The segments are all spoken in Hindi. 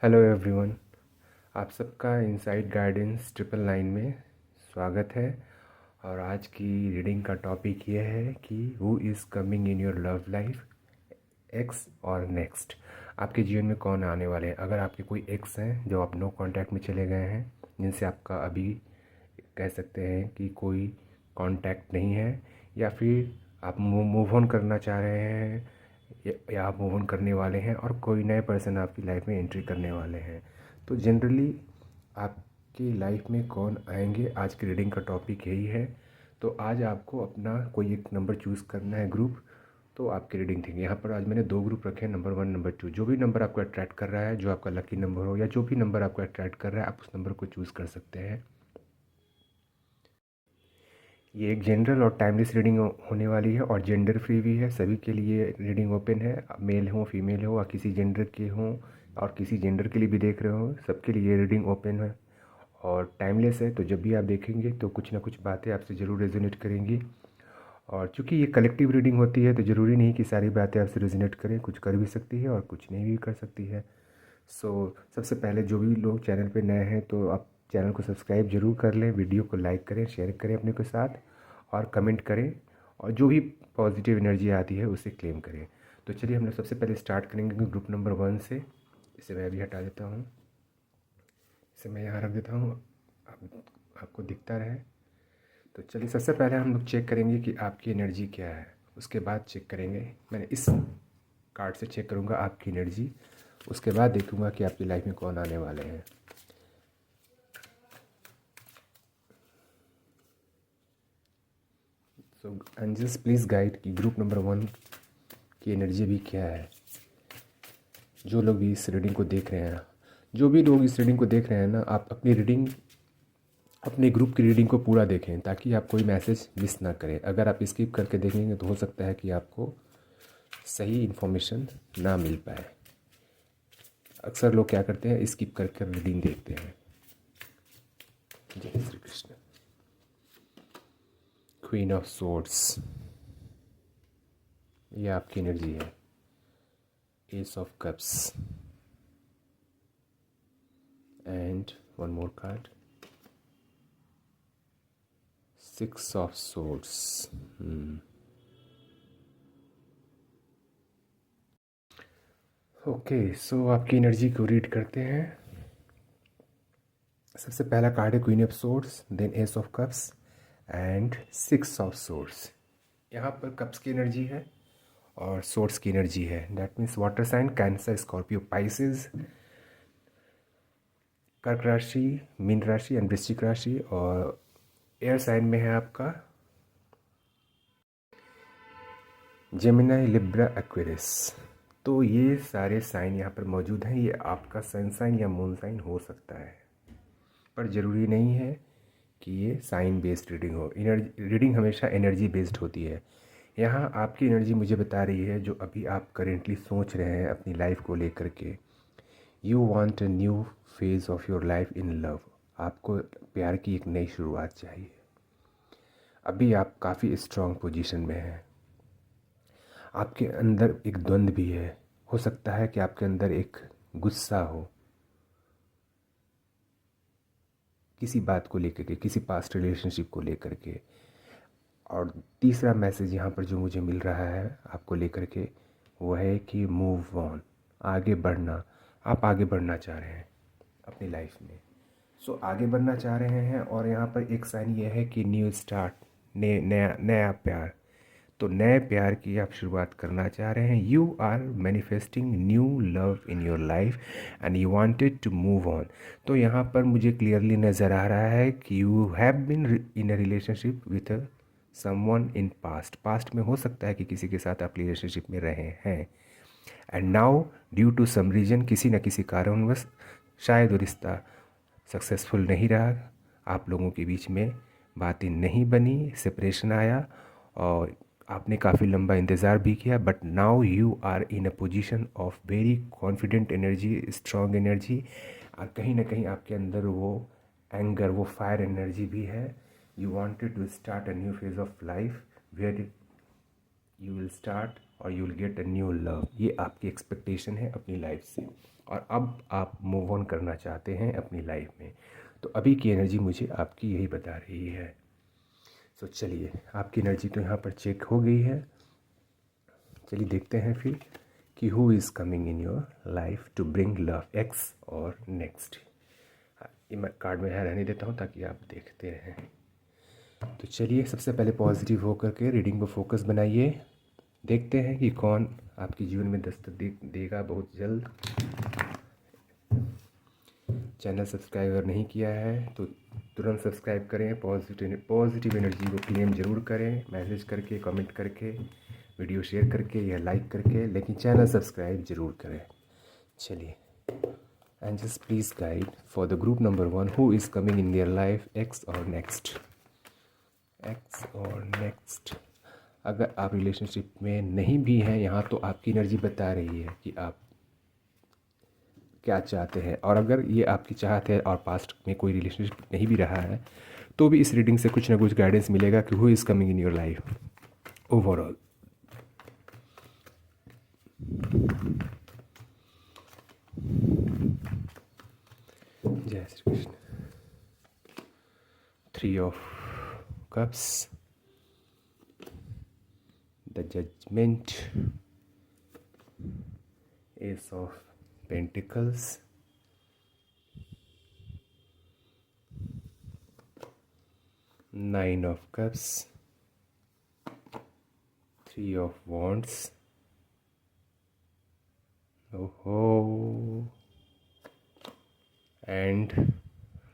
Hello everyone. आप सबका इनसाइड गाइडेंस 999 में स्वागत है। और आज की रीडिंग का टॉपिक ये है कि who is coming in your love life, ex और नेक्स्ट। आपके जीवन में कौन आने वाले हैं। अगर आपके कोई एक्स हैं जो आप नो कांटेक्ट में चले गए हैं, जिनसे आपका अभी कह सकते हैं कि कोई कांटेक्ट नहीं है, या फिर आप मूव ऑन करना चाह रहे हैं, या आप मूव ऑन करने वाले हैं और कोई नए पर्सन आपकी लाइफ में एंट्री करने वाले हैं, तो जनरली आपकी लाइफ में कौन आएंगे, आज की रीडिंग का टॉपिक यही है। तो आज आपको अपना कोई एक नंबर चूज़ करना है, ग्रुप। तो आपकी रीडिंग थी यहाँ पर। आज मैंने 2 ग्रुप रखे हैं, नंबर 1 नंबर 2। जो भी नंबर आपको अट्रैक्ट कर रहा है, जो आपका लकी नंबर हो, या जो भी नंबर आपको अट्रैक्ट कर रहा है, आप उस नंबर को चूज़ कर सकते हैं। ये एक जनरल और टाइमलेस रीडिंग होने वाली है, और जेंडर फ्री भी है। सभी के लिए रीडिंग ओपन है, मेल हो फीमेल हो, और किसी जेंडर के हों और किसी जेंडर के लिए भी देख रहे हो, सबके लिए रीडिंग ओपन है और टाइमलेस है। तो जब भी आप देखेंगे तो कुछ ना कुछ बातें आपसे ज़रूर रेजोनेट करेंगी। और चूँकि ये कलेक्टिव रीडिंग होती है, तो ज़रूरी नहीं कि सारी बातें आपसे रेजोनेट करें, कुछ कर भी सकती है और कुछ नहीं भी कर सकती है। सबसे पहले जो भी लोग चैनल पे नए हैं, तो आप चैनल को सब्सक्राइब जरूर कर लें, वीडियो को लाइक करें, शेयर करें अपने के साथ, और कमेंट करें, और जो भी पॉजिटिव एनर्जी आती है उसे क्लेम करें। तो चलिए हम लोग सबसे पहले स्टार्ट करेंगे ग्रुप नंबर 1 से। इसे मैं अभी हटा देता हूँ, इसे मैं यहाँ रख देता हूँ, आपको दिखता रहे। तो चलिए सबसे पहले हम लोग चेक करेंगे कि आपकी एनर्जी क्या है, उसके बाद चेक करेंगे, मैंने इस कार्ड से चेक करूँगा आपकी एनर्जी, उसके बाद देखूँगा कि आपकी लाइफ में कौन आने वाले हैं। सो एंजल्स प्लीज़ गाइड कि ग्रुप नंबर 1 की एनर्जी भी क्या है। जो लोग भी इस रीडिंग को देख रहे हैं, जो भी लोग इस रीडिंग को देख रहे हैं ना, आप अपनी रीडिंग, अपने ग्रुप की रीडिंग को पूरा देखें, ताकि आप कोई मैसेज मिस ना करें। अगर आप स्किप करके देखेंगे तो हो सकता है कि आपको सही इन्फॉर्मेशन ना मिल पाए। अक्सर लोग क्या करते हैं, स्किप करके रीडिंग देखते हैं। जय Shri Krishna. Queen of swords, ये आपकी एनर्जी है। Ace of cups and one more card, 6 of swords. Okay, so आपकी एनर्जी को रीड करते हैं। सबसे पहला कार्ड है queen of swords, then ace of cups and 6 of swords. यहाँ पर कप्स की एनर्जी है और सोर्ड्स की एनर्जी है। That means water sign, Cancer, Scorpio, Pisces, कर्क राशि, मीन राशि एंड वृश्चिक राशि, और एयर साइन में है आपका जेमिनी, लिब्रा, एक्वेरियस। तो ये सारे साइन यहाँ पर मौजूद हैं। ये आपका सन साइन या मून साइन हो सकता है, पर ज़रूरी नहीं है कि ये साइन बेस्ड रीडिंग हो। एनर्जी रीडिंग हमेशा एनर्जी बेस्ड होती है। यहाँ आपकी एनर्जी मुझे बता रही है, जो अभी आप करेंटली सोच रहे हैं अपनी लाइफ को लेकर के, you want a new phase of your life in love. आपको प्यार की एक नई शुरुआत चाहिए। अभी आप काफ़ी स्ट्रॉन्ग पोजीशन में हैं। आपके अंदर एक द्वंद्व भी है। हो सकता है कि आपके अंदर एक गुस्सा हो किसी बात को लेकर के, किसी पास्ट रिलेशनशिप को लेकर के। और तीसरा मैसेज यहाँ पर जो मुझे मिल रहा है आपको लेकर के, वो है कि मूव ऑन, आगे बढ़ना। आप आगे बढ़ना चाह रहे हैं अपनी लाइफ में। आगे बढ़ना चाह रहे हैं, और यहाँ पर एक साइन ये है कि न्यू स्टार्ट, नया नया प्यार। तो नए प्यार की आप शुरुआत करना चाह रहे हैं। You are manifesting new love in your life and you wanted to move on. तो यहाँ पर मुझे क्लियरली नज़र आ रहा है कि you have been in a relationship with someone in past में हो सकता है कि किसी के साथ आप रिलेशनशिप में रहे हैं, and now due to some reason, किसी न किसी कारणवश शायद वो रिश्ता सक्सेसफुल नहीं रहा, आप लोगों के बीच में बातें नहीं बनी, सेपरेशन आया, और आपने काफ़ी लंबा इंतज़ार भी किया। But now you are in a position of very confident energy, strong energy, और कहीं ना कहीं आपके अंदर वो एंगर, वो फायर एनर्जी भी है। You wanted to start a new phase of life where you will start और you will get a new love. ये आपकी एक्सपेक्टेशन है अपनी लाइफ से। और अब आप मूव ऑन करना चाहते हैं अपनी लाइफ में। तो अभी की एनर्जी मुझे आपकी यही बता रही है। तो चलिए, आपकी एनर्जी तो यहाँ पर चेक हो गई है। चलिए देखते हैं फिर कि who is coming in your life to bring love, ex और नेक्स्ट। ये मैं कार्ड में यहाँ रहने देता हूँ ताकि आप देखते रहें। तो चलिए, सबसे पहले पॉजिटिव होकर के रीडिंग पर फोकस बनाइए। देखते हैं कि कौन आपके जीवन में दस्तक देगा बहुत जल्द। चैनल सब्सक्राइब अगर नहीं किया है तो तुरंत सब्सक्राइब करें। पॉजिटिव एनर्जी को क्लेम ज़रूर करें, मैसेज करके, कमेंट करके, वीडियो शेयर करके या लाइक करके, लेकिन चैनल सब्सक्राइब ज़रूर करें। चलिए, angels please guide for the group number 1 who is coming in their life, ex और नेक्स्ट। एक्स और नेक्स्ट। अगर आप रिलेशनशिप में नहीं भी हैं यहाँ तो आपकी एनर्जी बता रही है कि आप क्या चाहते हैं। और अगर ये आपकी चाहत है और पास्ट में कोई रिलेशनशिप नहीं भी रहा है तो भी इस रीडिंग से कुछ ना कुछ गाइडेंस मिलेगा कि who is coming in your life overall. जय Shri Krishna. 3 of cups, the judgement, ace of pentacles, nine of cups, 3 of wands, ओहो, एंड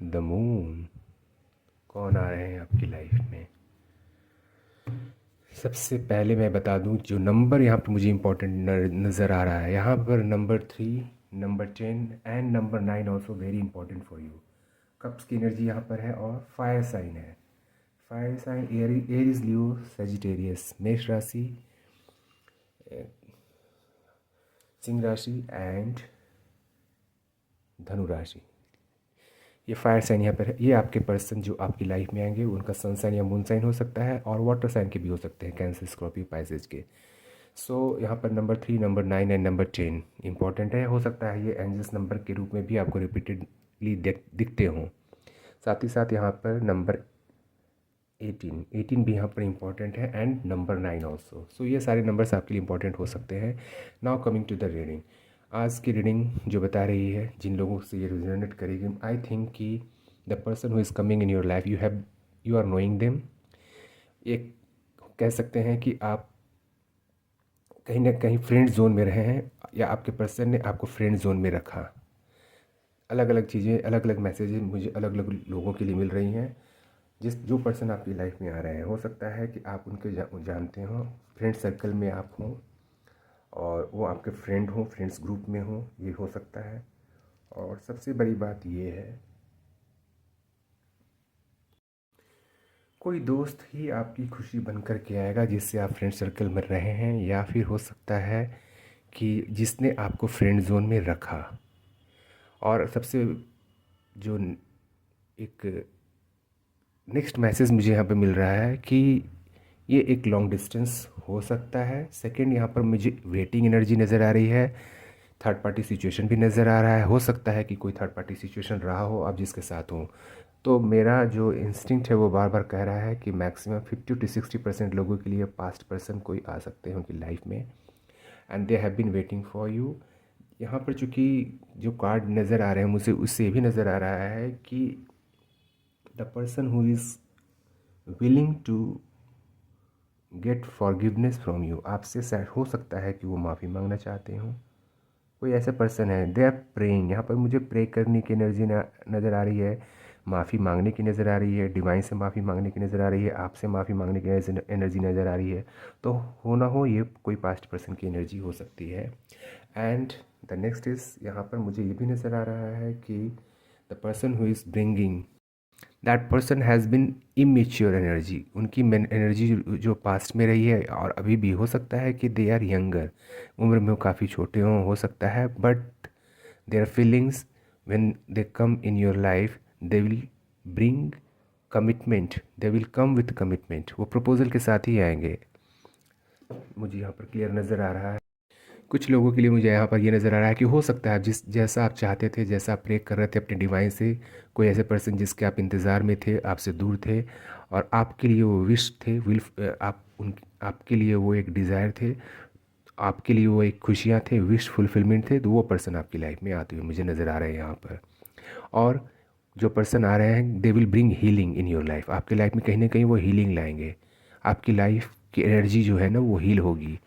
द मून। कौन आ रहे हैं आपकी लाइफ में? सबसे पहले मैं बता दूं, जो नंबर यहाँ पर मुझे इम्पोर्टेंट नज़र आ रहा है, यहाँ पर number 3, number 10 and number 9 also very important for you. Cups की एनर्जी यहाँ पर है और फायर साइन है। फायर साइन एरीज, लियो, सेजिटेरियस, मेष राशि, सिंह राशि एंड धनु राशि। ये फायर साइन यहाँ पर है। ये आपके पर्सन जो आपकी लाइफ में आएंगे उनका सन साइन या मून साइन हो सकता है और वाटर साइन के भी हो सकते हैं, कैंसर, स्कॉर्पियो, पाइसेस के। सो यहाँ पर number 3, number 9 and number 10 important है। हो सकता है ये एंजल्स नंबर के रूप में भी आपको रिपीटेडली दिखते हों। साथ ही साथ यहाँ पर नंबर 18 भी यहाँ पर इम्पॉर्टेंट है एंड नंबर 9 ऑल्सो। सो ये सारे नंबर्स आपके लिए इम्पॉर्टेंट हो सकते हैं। Now coming to the reading. आज की रीडिंग जो बता रही है, जिन लोगों से ये रिजोनेट करेगी, आई थिंक कि the person who is coming in your life, you are knowing them. एक कह सकते हैं कि आप कहीं ना कहीं फ्रेंड जोन में रहे हैं या आपके पर्सन ने आपको फ्रेंड जोन में रखा। अलग अलग चीज़ें, अलग अलग मैसेजेस मुझे अलग अलग लोगों के लिए मिल रही हैं। जो पर्सन आपकी लाइफ में आ रहे हैं, हो सकता है कि आप उनके जानते हो, फ्रेंड सर्कल में आप हों और वो आपके फ्रेंड हों, फ्रेंड्स ग्रुप में हों, ये हो सकता है। और सबसे बड़ी बात ये है, कोई दोस्त ही आपकी खुशी बन कर के आएगा जिससे आप फ्रेंड सर्कल में रहे हैं, या फिर हो सकता है कि जिसने आपको फ्रेंड जोन में रखा। और सबसे जो एक नेक्स्ट मैसेज मुझे यहाँ पे मिल रहा है कि ये एक लॉन्ग डिस्टेंस हो सकता है। सेकंड, यहाँ पर मुझे वेटिंग एनर्जी नज़र आ रही है। थर्ड पार्टी सिचुएशन भी नज़र आ रहा है। हो सकता है कि कोई थर्ड पार्टी सिचुएशन रहा हो आप जिसके साथ हो। तो मेरा जो इंस्टिंक्ट है वो बार बार कह रहा है कि मैक्सिमम 50 to 60% लोगों के लिए पास्ट पर्सन कोई आ सकते हैं उनकी लाइफ में, and they have been waiting for you. यहाँ पर चूँकि जो कार्ड नज़र आ रहे हैं मुझे, उससे ये भी नज़र आ रहा है कि the person who is willing to get forgiveness from you, आपसे शायद हो सकता है कि वो माफ़ी मांगना चाहते हों। कोई ऐसा पर्सन है, दे आर प्रेइंग। यहाँ पर मुझे प्रे करने की एनर्जी नज़र आ रही है, माफ़ी मांगने की नज़र आ रही है, डिवाइन से माफ़ी मांगने की नज़र आ रही है, आपसे माफ़ी मांगने की एनर्जी नज़र आ रही है। तो हो ना हो ये कोई पास्ट पर्सन की एनर्जी हो सकती है। एंड द नेक्स्ट इज़, यहाँ पर मुझे ये भी नज़र आ रहा है कि the person who is bringing that person has been immature energy. उनकी एनर्जी जो पास्ट में रही है और अभी भी हो सकता है कि दे आर यंगर, उम्र में वो काफ़ी छोटे हों, हो सकता है, but their feelings when they come in your life they will bring commitment, they will come with commitment. वो प्रपोजल के साथ ही आएंगे, मुझे यहाँ पर क्लियर नज़र आ रहा है। कुछ लोगों के लिए मुझे यहाँ पर ये नज़र आ रहा है कि हो सकता है जिस जैसा आप चाहते थे, जैसा आप प्रे कर रहे थे अपने डिवाइन से, कोई ऐसे पर्सन जिसके आप इंतज़ार में थे, आपसे दूर थे, और आपके लिए वो विश थे, आपके लिए वो एक डिज़ायर थे, आपके लिए वो एक खुशियाँ थे, विश फुलफिलमेंट थे, तो वो पर्सन आपकी लाइफ में आते हुए मुझे नज़र आ रहे हैं यहाँ पर। और जो पर्सन आ रहे हैं they will bring healing in your life. आपकी लाइफ में कहीं ना कहीं वो हीलिंग लाएंगे। आपकी लाइफ की एनर्जी जो है ना वो हील होगी,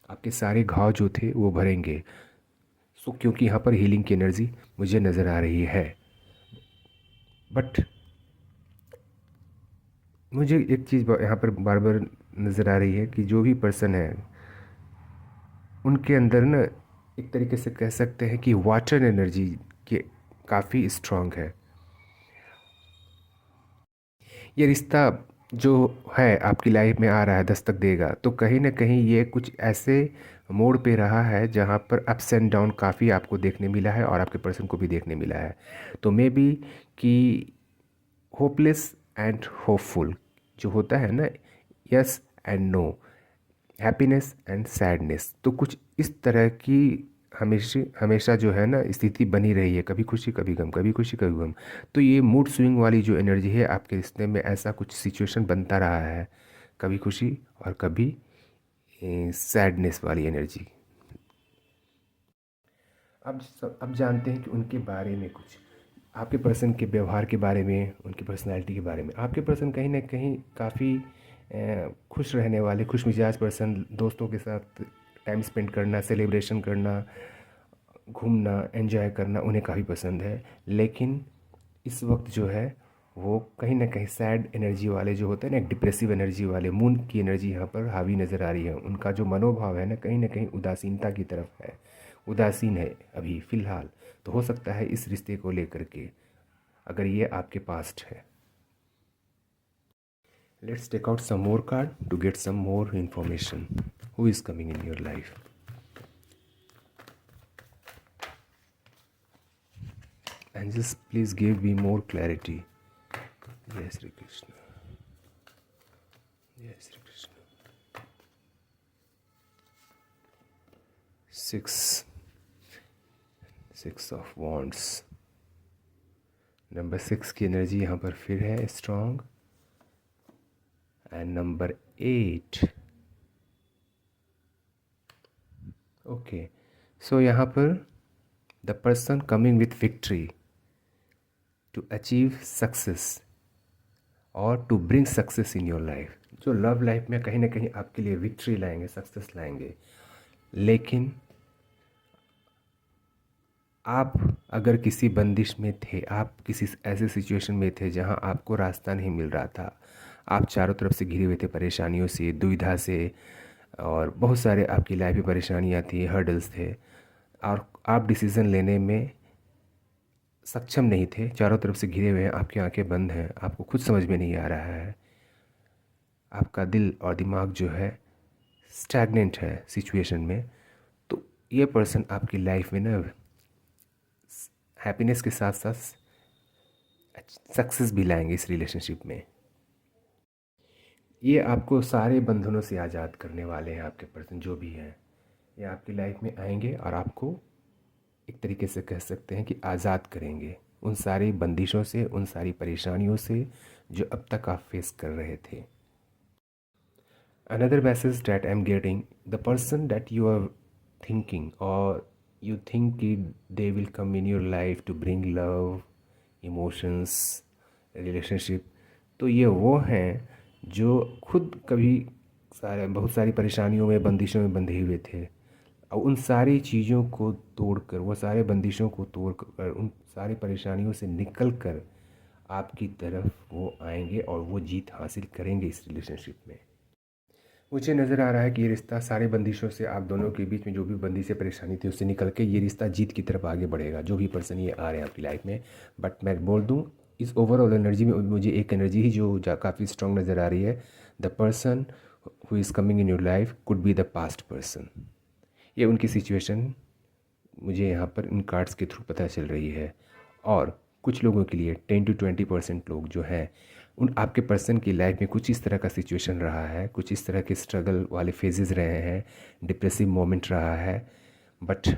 आपके सारे घाव जो थे वो भरेंगे। सो क्योंकि यहाँ पर हीलिंग की एनर्जी मुझे नज़र आ रही है। बट मुझे एक चीज़ यहाँ पर बार बार नज़र आ रही है कि जो भी पर्सन है उनके अंदर ना एक तरीके से कह सकते हैं कि वाटर एनर्जी के काफ़ी स्ट्रांग है। ये रिश्ता जो है आपकी लाइफ में आ रहा है, दस्तक देगा, तो कहीं ना कहीं ये कुछ ऐसे मोड़ पे रहा है जहाँ पर अप्स एंड डाउन काफ़ी आपको देखने मिला है और आपके पर्सन को भी देखने मिला है। तो मे बी कि होपलेस एंड होपफुल जो होता है ना, yes and no, happiness and sadness, तो कुछ इस तरह की हमेशा हमेशा जो है ना स्थिति बनी रही है, कभी खुशी कभी गम, कभी खुशी कभी गम। तो ये मूड स्विंग वाली जो एनर्जी है आपके रिश्ते में, ऐसा कुछ सिचुएशन बनता रहा है, कभी खुशी और कभी सैडनेस वाली एनर्जी। अब जानते हैं कि उनके बारे में कुछ, आपके पर्सन के व्यवहार के बारे में, उनकी पर्सनैलिटी के बारे में। आपके पर्सन कहीं ना कहीं काफ़ी खुश रहने वाले, खुश मिजाज पर्सन, दोस्तों के साथ टाइम स्पेंड करना, सेलिब्रेशन करना, घूमना, एंजॉय करना उन्हें काफ़ी पसंद है। लेकिन इस वक्त जो है वो कहीं ना कहीं सैड एनर्जी वाले जो होते हैं ना, एक डिप्रेसिव एनर्जी वाले, मून की एनर्जी यहाँ पर हावी नज़र आ रही है। उनका जो मनोभाव है ना कहीं उदासीनता की तरफ है, उदासीन है अभी फ़िलहाल। तो हो सकता है इस रिश्ते को लेकर के, अगर ये आपके पास्ट है। Let's take out some more card to get some more information. Who is coming in your life? Angels, please give me more clarity. Jai Shri Krishna. Jai Shri Krishna. 6 of Wands. Number 6 की एनर्जी यहाँ पर फिर है strong. And number 8। Okay, so यहाँ पर the person coming with victory to achieve success और to bring success in your life. जो लव लाइफ में कहीं ना कहीं आपके लिए विक्ट्री लाएंगे, सक्सेस लाएंगे। लेकिन आप अगर किसी बंदिश में थे, आप किसी ऐसे सिचुएशन में थे जहां आपको रास्ता नहीं मिल रहा था, आप चारों तरफ से घिरे हुए थे परेशानियों से, दुविधा से, और बहुत सारे आपकी लाइफ में परेशानियां थी, हर्डल्स थे, और आप डिसीज़न लेने में सक्षम नहीं थे, चारों तरफ से घिरे हुए हैं, आपकी आंखें बंद हैं, आपको खुद समझ में नहीं आ रहा है, आपका दिल और दिमाग जो है स्टैग्नेंट है सिचुएशन में। तो ये पर्सन आपकी लाइफ में ना हैप्पीनेस के साथ साथ सक्सेस भी लाएंगे इस रिलेशनशिप में। ये आपको सारे बंधनों से आज़ाद करने वाले हैं। आपके पर्सन जो भी हैं ये आपकी लाइफ में आएंगे और आपको एक तरीके से कह सकते हैं कि आज़ाद करेंगे उन सारी बंदिशों से, उन सारी परेशानियों से जो अब तक आप फेस कर रहे थे। Another message that I'm getting, the person that you are thinking or you think they will come in your life to bring love, emotions, relationship, तो ये वो हैं जो खुद कभी बहुत सारी परेशानियों में, बंदिशों में बंधे हुए थे, और उन सारी चीज़ों को तोड़कर, वो सारे बंदिशों को तोड़कर, उन सारी परेशानियों से निकल कर आपकी तरफ वो आएंगे और वो जीत हासिल करेंगे इस रिलेशनशिप में। मुझे नज़र आ रहा है कि ये रिश्ता सारे बंदिशों से, आप दोनों के बीच में जो भी बंदी से परेशानी थी उससे निकल के ये रिश्ता जीत की तरफ आगे बढ़ेगा, जो भी पर्सन ये आ रहे हैं आपकी लाइफ में। बट मैं बोल दूँ, इस ओवरऑल एनर्जी में मुझे एक एनर्जी ही जो काफ़ी स्ट्रॉन्ग नज़र आ रही है। The person who is coming in your life could be the past person. ये उनकी सिचुएशन मुझे यहाँ पर इन कार्ड्स के थ्रू पता चल रही है। और कुछ लोगों के लिए 10 to 20% लोग जो हैं उन आपके पर्सन की लाइफ में कुछ इस तरह का सिचुएशन रहा है, कुछ इस तरह के स्ट्रगल वाले फेजेस रहे हैं, डिप्रेसिव मोमेंट रहा है, बट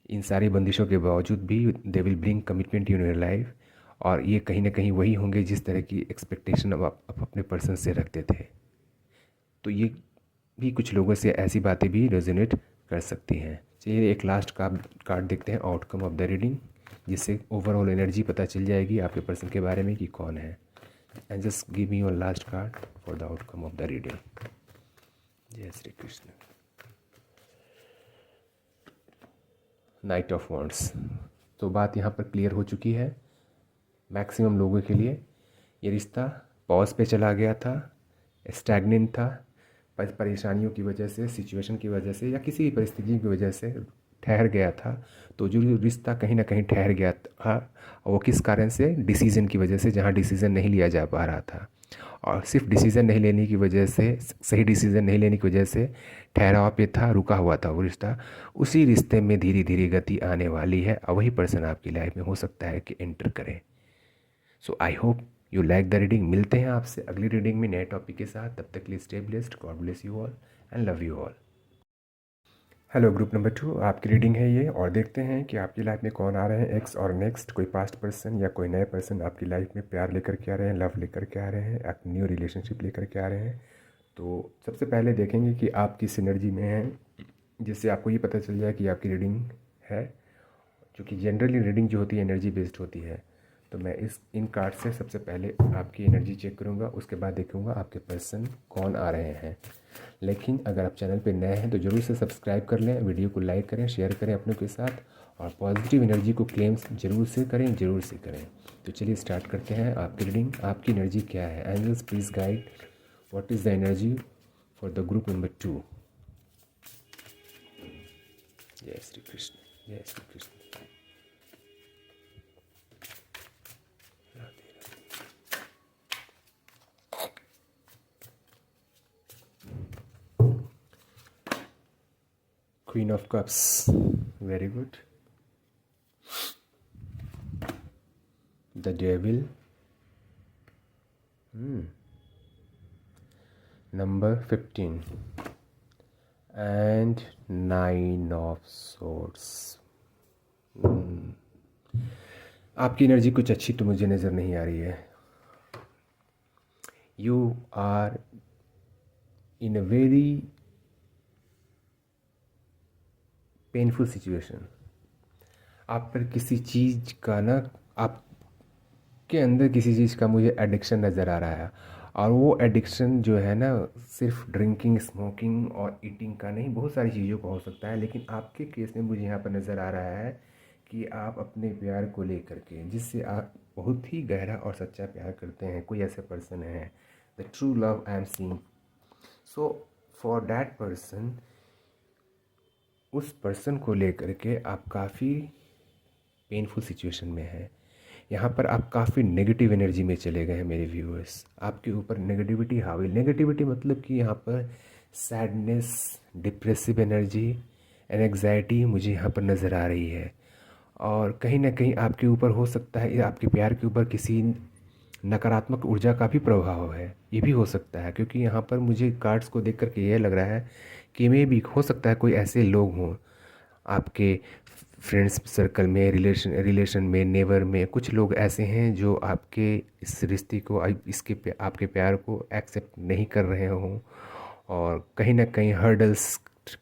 इन सारी बंदिशों के बावजूद भी they will bring commitment in your life. और ये कहीं ना कहीं वही होंगे जिस तरह की एक्सपेक्टेशन अब आप अपने पर्सन से रखते थे। तो ये भी कुछ लोगों से ऐसी बातें भी रेजोनेट कर सकती हैं। चलिए एक लास्ट कार्ड देखते हैं, आउटकम ऑफ द रीडिंग, जिससे ओवरऑल एनर्जी पता चल जाएगी आपके पर्सन के बारे में कि कौन है। And just give me your last card for the outcome of the reading. जय Shri Krishna. Knight of wands. तो बात यहाँ पर क्लियर हो चुकी है मैक्सिमम लोगों के लिए। ये रिश्ता पॉज पे चला गया था, स्टैग्नेंट था, परेशानियों की वजह से, सिचुएशन की वजह से, या किसी भी परिस्थिति की वजह से ठहर गया था। तो जो रिश्ता कहीं ना कहीं ठहर गया था, वो किस कारण से? डिसीज़न की वजह से, जहाँ डिसीज़न नहीं लिया जा पा रहा था। और सिर्फ डिसीज़न नहीं लेने की वजह से, सही डिसीज़न नहीं लेने की वजह से ठहराव पे था, रुका हुआ था वो रिश्ता। उसी रिश्ते में धीरे धीरे गति आने वाली है और वही पर्सन आपकी लाइफ में हो सकता है कि एंटर करें। So I hope you like the reading. मिलते हैं आपसे अगली रीडिंग में नए टॉपिक के साथ। तब तक के लिए stay blessed, God bless you all and love you all. Hello group number 2, आपकी रीडिंग है ये, और देखते हैं कि आपकी लाइफ में कौन आ रहे हैं, एक्स और नेक्स्ट, कोई पास्ट पर्सन या कोई नए पर्सन आपकी लाइफ में प्यार लेकर के आ रहे हैं, लव लेकर के आ रहे हैं, एक न्यू रिलेशनशिप लेकर के आ रहे हैं। तो सबसे पहले देखेंगे कि आप किस एनर्जी में हैं, जिससे आपको ये पता चल जाए कि आपकी रीडिंग है। क्योंकि जनरली रीडिंग जो होती है एनर्जी बेस्ड होती है। तो मैं इन कार्ड से सबसे पहले आपकी एनर्जी चेक करूँगा, उसके बाद देखूँगा आपके पर्सन कौन आ रहे हैं। लेकिन अगर आप चैनल पे नए हैं तो ज़रूर से सब्सक्राइब कर लें, वीडियो को लाइक करें, शेयर करें अपनों के साथ, और पॉजिटिव एनर्जी को क्लेम्स ज़रूर से करें, ज़रूर से करें। तो चलिए स्टार्ट करते हैं आपकी रीडिंग। आपकी एनर्जी क्या है? Angels please guide, what is the energy for the group number 2। जय श्री कृष्ण, जय Shri Krishna. Queen of Cups, very good. The Devil, number 15, and 9 of Swords. आपकी एनर्जी कुछ अच्छी तो मुझे नज़र नहीं आ रही है। You are in a very painful situation. आप पर किसी चीज़ का ना, आपके अंदर किसी चीज़ का मुझे एडिक्शन नज़र आ रहा है। और वो एडिक्शन जो है ना, सिर्फ ड्रिंकिंग, स्मोकिंग और ईटिंग का नहीं, बहुत सारी चीज़ों का हो सकता है। लेकिन आपके केस में मुझे यहाँ पर नज़र आ रहा है कि आप अपने प्यार को लेकर के, जिससे आप बहुत ही गहरा और सच्चा प्यार करते हैं, कोई ऐसे पर्सन है, the true love I am seeing. So for that person, उस पर्सन को लेकर के आप काफ़ी पेनफुल सिचुएशन में हैं। यहाँ पर आप काफ़ी नेगेटिव एनर्जी में चले गए हैं मेरे व्यूअर्स। आपके ऊपर नेगेटिविटी हावी, नेगेटिविटी मतलब कि यहाँ पर sadness, depressive energy and anxiety मुझे यहाँ पर नज़र आ रही है। और कहीं ना कहीं आपके ऊपर हो सकता है, आपके प्यार के ऊपर किसी नकारात्मक ऊर्जा का भी प्रभाव है, ये भी हो सकता है। क्योंकि यहाँ पर मुझे कार्ड्स को देख करके ये लग रहा है कि मे भी हो सकता है कोई ऐसे लोग हों आपके फ्रेंड्स सर्कल में, रिलेशन में, नेबर में, कुछ लोग ऐसे हैं जो आपके इस रिश्ते को, आपके प्यार को एक्सेप्ट नहीं कर रहे हों, और कहीं ना कहीं हर्डल्स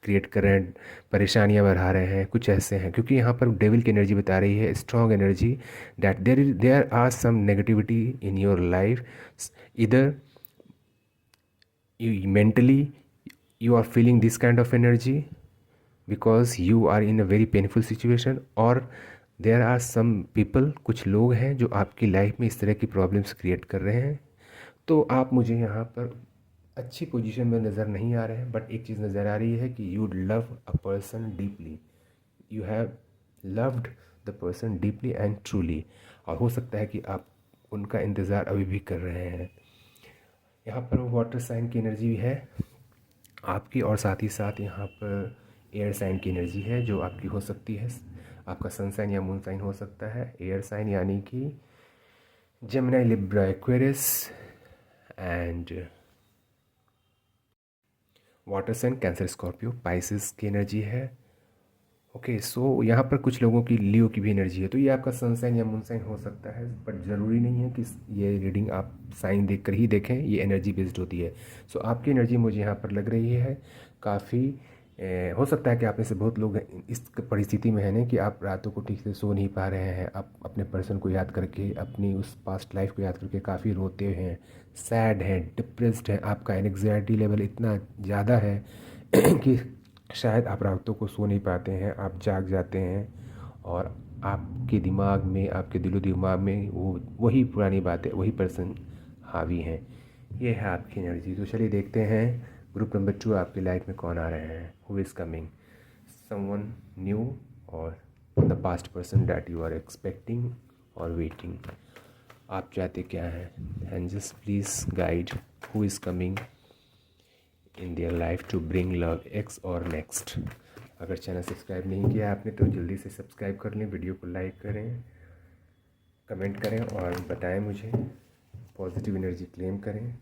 क्रिएट कर रहे हैं, परेशानियां बढ़ा रहे हैं, कुछ ऐसे हैं। क्योंकि यहाँ पर डेविल की एनर्जी बता रही है, strong energy, that there are some negativity in your life. इधर mentally you are feeling this kind of energy because you are in a very painful situation, और there are some people, कुछ लोग हैं जो आपकी लाइफ में इस तरह की प्रॉब्लम्स क्रिएट कर रहे हैं। तो आप मुझे यहाँ पर अच्छी पोजीशन में नज़र नहीं आ रहे हैं, बट एक चीज़ नज़र आ रही है कि you love a person deeply, you have loved the person deeply and truly. और हो सकता है कि आप उनका इंतज़ार अभी भी कर रहे हैं। यहाँ पर वाटर साइन की एनर्जी है आपकी, और साथ ही साथ यहाँ पर एयर साइन की एनर्जी है जो आपकी हो सकती है। आपका सन साइन या मून साइन हो सकता है। एयर साइन यानी कि Gemini, Libra, Aquarius and water sign Cancer, Scorpio, Pisces की एनर्जी है। ओके, सो यहाँ पर कुछ लोगों की लियो की भी एनर्जी है, तो ये आपका सन साइन या मून साइन हो सकता है, बट ज़रूरी नहीं है कि ये रीडिंग आप साइन देख कर ही देखें, ये एनर्जी बेस्ड होती है। सो आपकी एनर्जी मुझे यहाँ पर लग रही है काफ़ी। हो सकता है कि आप में से बहुत लोग इस परिस्थिति में हैं ना कि आप रातों को ठीक से सो नहीं पा रहे हैं, आप अपने पर्सन को याद करके, अपनी उस पास्ट लाइफ को याद करके काफ़ी रोते हैं, सैड हैं, डिप्रेस्ड हैं, आपका एंग्जाइटी लेवल इतना ज़्यादा है कि शायद आप रातों को सो नहीं पाते हैं, आप जाग जाते हैं और आपके दिमाग में, आपके दिलो दिमाग में वो वही पुरानी बातें, वही पर्सन हावी हैं। ये है आपकी एनर्जी। तो चलिए देखते हैं ग्रुप नंबर 2 आपकी लाइफ में कौन आ रहे हैं। Who is coming, someone new और the past person that you are expecting और वेटिंग। आप चाहते क्या हैं, and just please guide who is coming in their life to bring love ex और नेक्स्ट। अगर चैनल सब्सक्राइब नहीं किया आपने तो जल्दी से सब्सक्राइब कर लें, वीडियो को लाइक करें, कमेंट करें और बताएं मुझे, पॉजिटिव एनर्जी क्लेम करें।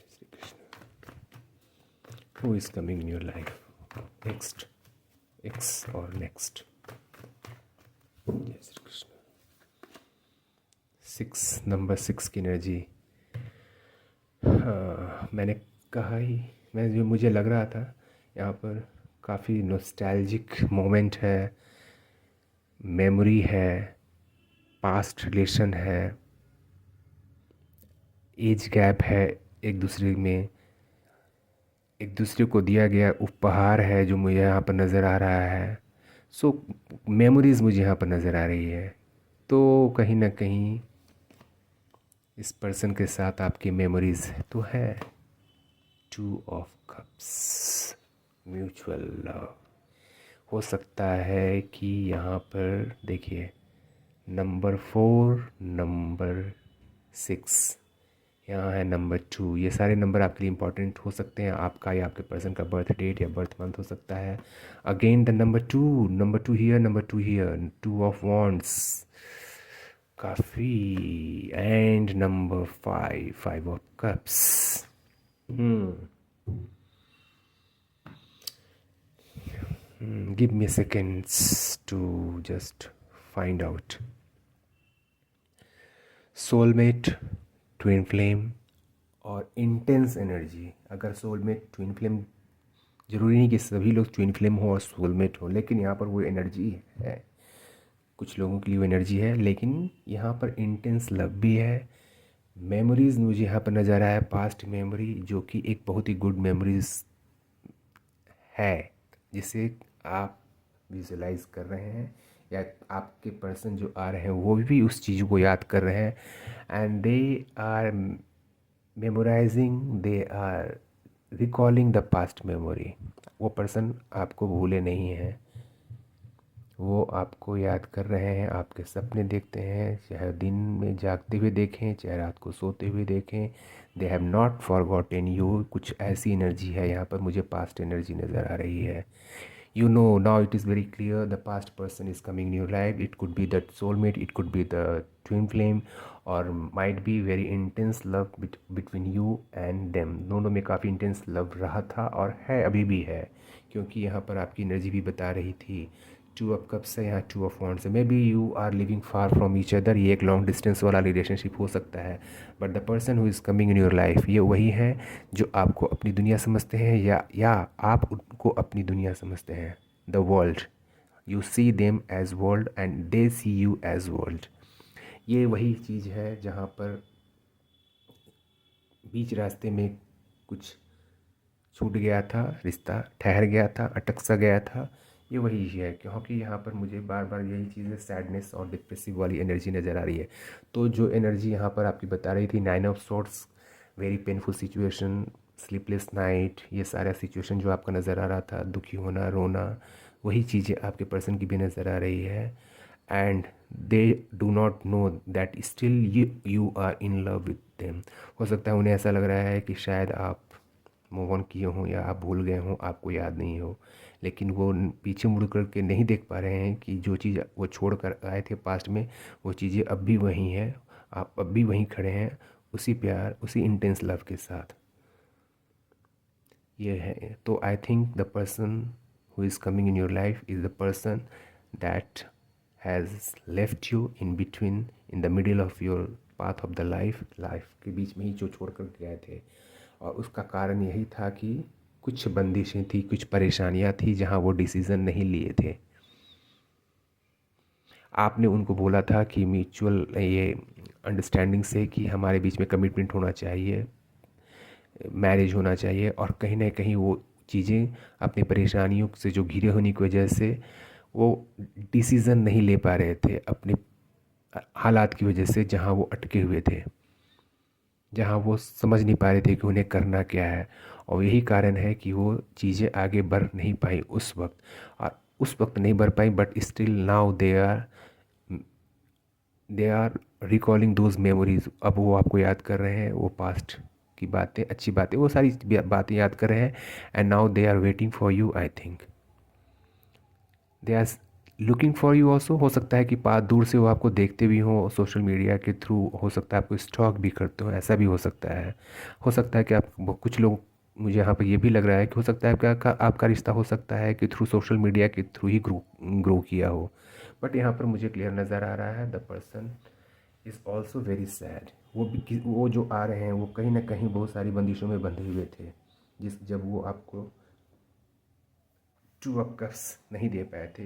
Shri Krishna. Who is coming in your life, next, ex और नेक्स्ट। जय श्री कृष्ण। 6, नंबर 6 की एनर्जी। हाँ, मैंने कहा ही, मैं जो मुझे लग रहा था यहाँ पर काफ़ी नॉस्टैल्जिक मोमेंट है, मेमोरी है, पास्ट रिलेशन है, एज गैप है, एक दूसरे में एक दूसरे को दिया गया उपहार है जो मुझे यहाँ पर नज़र आ रहा है। सो मेमोरीज़ मुझे यहाँ पर नज़र आ रही है। तो कहीं ना कहीं इस पर्सन के साथ आपकी मेमोरीज़ तो है। 2 ऑफ कप्स, म्यूचुअल लव। हो सकता है कि यहाँ पर देखिए नंबर 4, नंबर 6, यहाँ है नंबर 2। ये सारे नंबर आपके लिए इम्पॉर्टेंट हो सकते हैं, आपका या आपके पर्सन का बर्थ डेट या बर्थ मंथ हो सकता है। Again the number 2 here, number 2 here, 2 of wands, काफ़ी, and number 5, 5 of cups. Give me seconds to just find out. Soulmate, twin flame और इंटेंस एनर्जी। अगर सोलमेट, ट्विन फ्लेम, ज़रूरी नहीं कि सभी लोग ट्विन फ्लेम हो और सोलमेट हो, लेकिन यहाँ पर वो एनर्जी है, कुछ लोगों के लिए वो एनर्जी है। लेकिन यहाँ पर इंटेंस लव भी है। मेमोरीज़ मुझे यहाँ पर नज़र आया, पास्ट मेमोरी जो कि एक बहुत ही गुड मेमोरीज़ है, जिसे आप विजुलाइज कर रहे हैं या आपके पर्सन जो आ रहे हैं वो भी उस चीज़ को याद कर रहे हैं, and they are memorizing, they are recalling the past memory. वो पर्सन आपको भूले नहीं हैं, वो आपको याद कर रहे हैं, आपके सपने देखते हैं, चाहे दिन में जागते हुए देखें, चाहे रात को सोते हुए देखें। They have not forgotten you. कुछ ऐसी एनर्जी है यहाँ पर, मुझे पास्ट एनर्जी नज़र आ रही है। You know, now it is very clear the past person is coming in your life. It could be that soulmate, it could be the twin flame, or might be very intense love between you and them. दोनों में काफ़ी इंटेंस लव रहा था और है, अभी भी है, क्योंकि यहाँ पर आपकी एनर्जी भी बता रही थी 2 ऑफ कप्स है, यहाँ 2 ऑफ वॉन्ड्स है। Maybe you are living far from each other, ये एक लॉन्ग डिस्टेंस वाला रिलेशनशिप हो सकता है, but the person who is coming in your life ये वही है जो आपको अपनी दुनिया समझते हैं, या आप उनको अपनी दुनिया समझते हैं। The world, you see them as world and they see you as world. ये वही चीज़ है जहाँ पर बीच रास्ते में कुछ छूट गया था, रिश्ता ठहर गया था, अटक सा गया था, ये वही है। क्योंकि यहाँ पर मुझे बार बार यही चीज़ें सैडनेस और डिप्रेसिव वाली एनर्जी नज़र आ रही है। तो जो एनर्जी यहाँ पर आपकी बता रही थी 9 of swords, very painful situation, sleepless night, ये सारा सिचुएशन जो आपका नज़र आ रहा था, दुखी होना, रोना, वही चीज़ें आपके पर्सन की भी नज़र आ रही है। And they do not know that still you are in love with them. हो सकता है उन्हें ऐसा लग रहा है कि शायद आप मूव ऑन किए हों या आप भूल गए हों, आपको याद नहीं हो, लेकिन वो पीछे मुड़ कर के नहीं देख पा रहे हैं कि जो चीज़ वो छोड़ कर आए थे पास्ट में, वो चीज़ें अब भी वहीं हैं, आप अब भी वहीं खड़े हैं, उसी प्यार, उसी इंटेंस लव के साथ। ये है। तो I think the person who is coming in your life is the person that has left you in between, in the middle of your path of the life के बीच में ही जो छोड़ कर गए थे। और उसका कारण यही था कि कुछ बंदिशें थी, कुछ परेशानियां थी जहां वो डिसीज़न नहीं लिए थे। आपने उनको बोला था कि म्यूचुअल ये अंडरस्टैंडिंग से कि हमारे बीच में कमिटमेंट होना चाहिए, मैरिज होना चाहिए, और कहीं ना कहीं वो चीज़ें अपनी परेशानियों से जो घिरे होने की वजह से वो डिसीज़न नहीं ले पा रहे थे अपने हालात की वजह से, जहाँ वो अटके हुए थे, जहाँ वो समझ नहीं पा रहे थे कि उन्हें करना क्या है। और यही कारण है कि वो चीज़ें आगे बढ़ नहीं पाई उस वक्त, और उस वक्त नहीं बढ़ पाई, but still now they are recalling those memories. अब वो आपको याद कर रहे हैं, वो पास्ट की बातें, अच्छी बातें, वो सारी बातें याद कर रहे हैं। And now they are waiting for you. I think they are looking for you also. हो सकता है कि पास दूर से वो आपको देखते भी हों, सोशल मीडिया के थ्रू, हो सकता है आपको स्टॉक भी करते हो, ऐसा भी हो सकता है। हो सकता है कि आप कुछ लोग, मुझे यहाँ पर ये भी लग रहा है कि हो सकता है आपका रिश्ता हो सकता है कि थ्रू सोशल मीडिया के थ्रू ही ग्रो किया हो। बट यहाँ पर मुझे क्लियर नज़र आ रहा है the person is also very sad. वो जो आ रहे हैं वो कहीं ना कहीं बहुत सारी बंदिशों में बंधे हुए थे, जब वो आपको ट्रू अप कप्स नहीं दे पाए थे,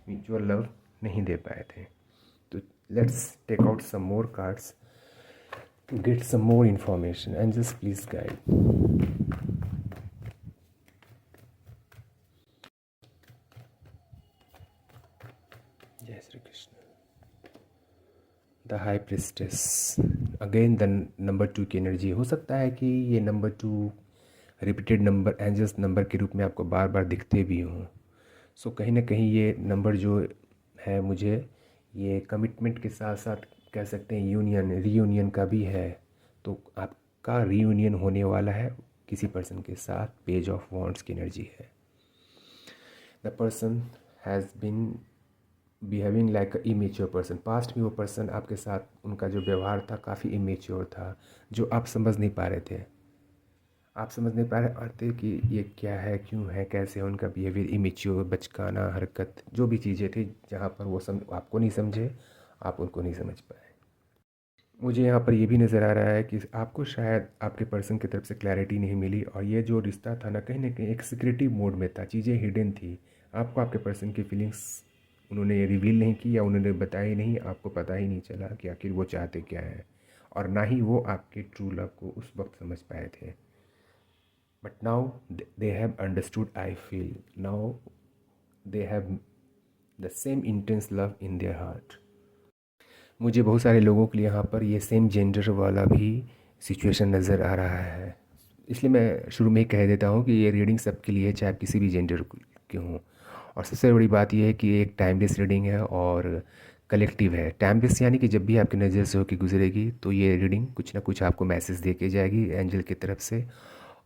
म्यूचुअल लव नहीं दे पाए थे। तो let's take out some more cards to get some more information and just please guide. जय Shri Krishna. The high priestess, again the number 2 की एनर्जी। हो सकता है कि ये नंबर 2 रिपीटेड नंबर, एंजल्स नंबर के रूप में आपको बार बार दिखते भी हों। सो कहीं ना कहीं ये नंबर जो है, मुझे ये कमिटमेंट के साथ साथ कह सकते हैं यूनियन, रीयूनियन का भी है। तो आपका रीयूनियन होने वाला है किसी पर्सन के साथ। पेज ऑफ वॉन्ड्स की एनर्जी है। The person has been behaving like a immature person. Past में वो पर्सन आपके साथ, उनका जो व्यवहार था काफ़ी इमेच्योर था, जो आप समझ नहीं पा रहे थे। आप समझ नहीं पा रहे थे कि ये क्या है, क्यों है, कैसे है उनका बिहेवियर, इमेच्योर, बचकाना हरकत, जो भी चीज़ें थी, जहाँ पर वो आपको नहीं समझे, आप उनको नहीं समझ पाए। मुझे यहाँ पर ये भी नज़र आ रहा है कि आपको शायद आपके पर्सन की तरफ से क्लैरिटी नहीं मिली, और ये जो रिश्ता था ना कहीं एक सिक्रेटिव मोड में था, चीज़ें हिडन थी। आपको आपके पर्सन की फीलिंग्स उन्होंने रिवील नहीं की, या उन्होंने बताई नहीं, आपको पता ही नहीं चला कि आखिर वो चाहते क्या है, और ना ही वो आपके ट्रू लव को उस वक्त समझ पाए थे। But now they have understood, I feel now they have the same intense love in their heart. मुझे बहुत सारे लोगों के लिए यहाँ पर ये सेम जेंडर वाला भी सिचुएशन नज़र आ रहा है। इसलिए मैं शुरू में ही कह देता हूँ कि ये रीडिंग सबके लिए है, चाहे आप किसी भी जेंडर के हों। और सबसे बड़ी बात यह है कि ये एक टाइमलेस रीडिंग है और कलेक्टिव है। टाइमलेस यानी कि जब भी आपकी नज़र से होकर गुजरेगी तो ये रीडिंग कुछ ना कुछ आपको मैसेज दे के जाएगी एंजल की तरफ से।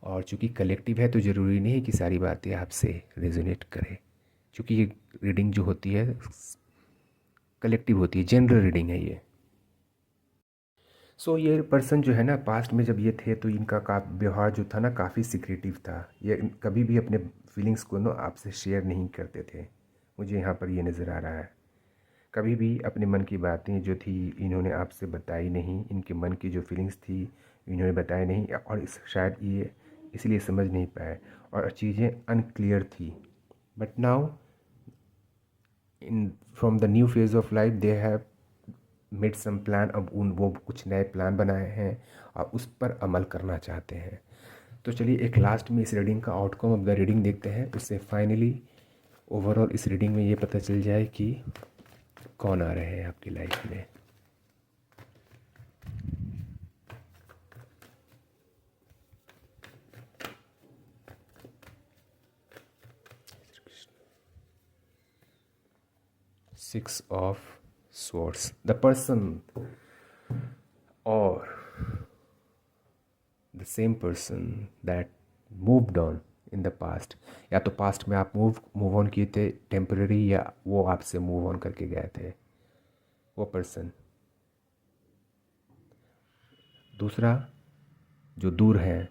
और चूँकि कलेक्टिव है तो ज़रूरी नहीं है कि सारी बातें आपसे रेजोनेट करें, क्योंकि ये रीडिंग जो होती है कलेक्टिव होती है, जनरल रीडिंग है ये। ये पर्सन जो है ना, पास्ट में जब ये थे तो इनका का व्यवहार जो था ना काफ़ी सिक्रेटिव था। ये कभी भी अपने फीलिंग्स को ना आपसे शेयर नहीं करते थे। मुझे यहाँ पर ये नज़र आ रहा है, कभी भी अपने मन की बातें जो थी इन्होंने आपसे बताई नहीं, इनके मन की जो फीलिंग्स थी इन्होंने बताई नहीं, और शायद ये इसलिए समझ नहीं पाए, और चीज़ें अनक्लियर थी। But now in from the new phase of life they have made some plan. अब वो कुछ नए प्लान बनाए हैं और उस पर अमल करना चाहते हैं। तो चलिए एक लास्ट में इस रीडिंग का आउटकम ऑफ द रीडिंग देखते हैं, उससे फाइनली ओवरऑल इस रीडिंग में ये पता चल जाए कि कौन आ रहे हैं आपकी लाइफ में। Six of swords, the person or the same person that moved on in the past, या तो पास्ट में आप मूव ऑन किए थे टेम्पररी, या वो आपसे मूव ऑन करके गए थे वो पर्सन। दूसरा, जो दूर हैं,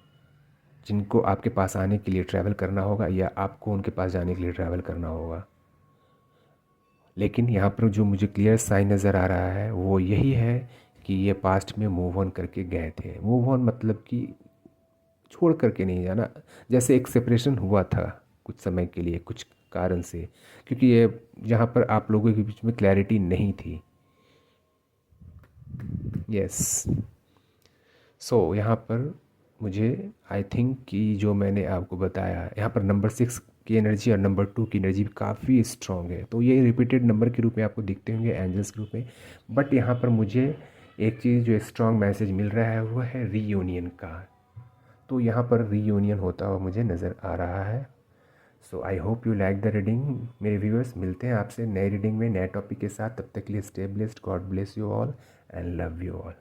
जिनको आपके पास आने के लिए ट्रैवल करना होगा या आपको उनके पास जाने के लिए ट्रैवल करना होगा। लेकिन यहाँ पर जो मुझे क्लियर साइन नज़र आ रहा है वो यही है कि ये पास्ट में मूव ऑन करके गए थे। मूव ऑन मतलब कि छोड़ करके नहीं जाना, जैसे एक सेपरेशन हुआ था कुछ समय के लिए कुछ कारण से, क्योंकि ये यहाँ पर आप लोगों के बीच में क्लैरिटी नहीं थी। यस, सो यहाँ पर मुझे आई थिंक कि जो मैंने आपको बताया यहाँ पर नंबर 6 की एनर्जी और नंबर 2 की एनर्जी काफ़ी स्ट्रॉन्ग है। तो ये रिपीटेड नंबर के रूप में आपको दिखते होंगे एंजल्स के रूप में, बट यहाँ पर मुझे एक चीज़ जो स्ट्रॉन्ग मैसेज मिल रहा है वो है रीयूनियन का। तो यहाँ पर रीयूनियन होता हुआ मुझे नज़र आ रहा है। So I hope you like the reading. मेरे व्यूअर्स, मिलते हैं आपसे नए रीडिंग में नए टॉपिक के साथ। तब तक के लिए stay blessed, God bless you all and love you all.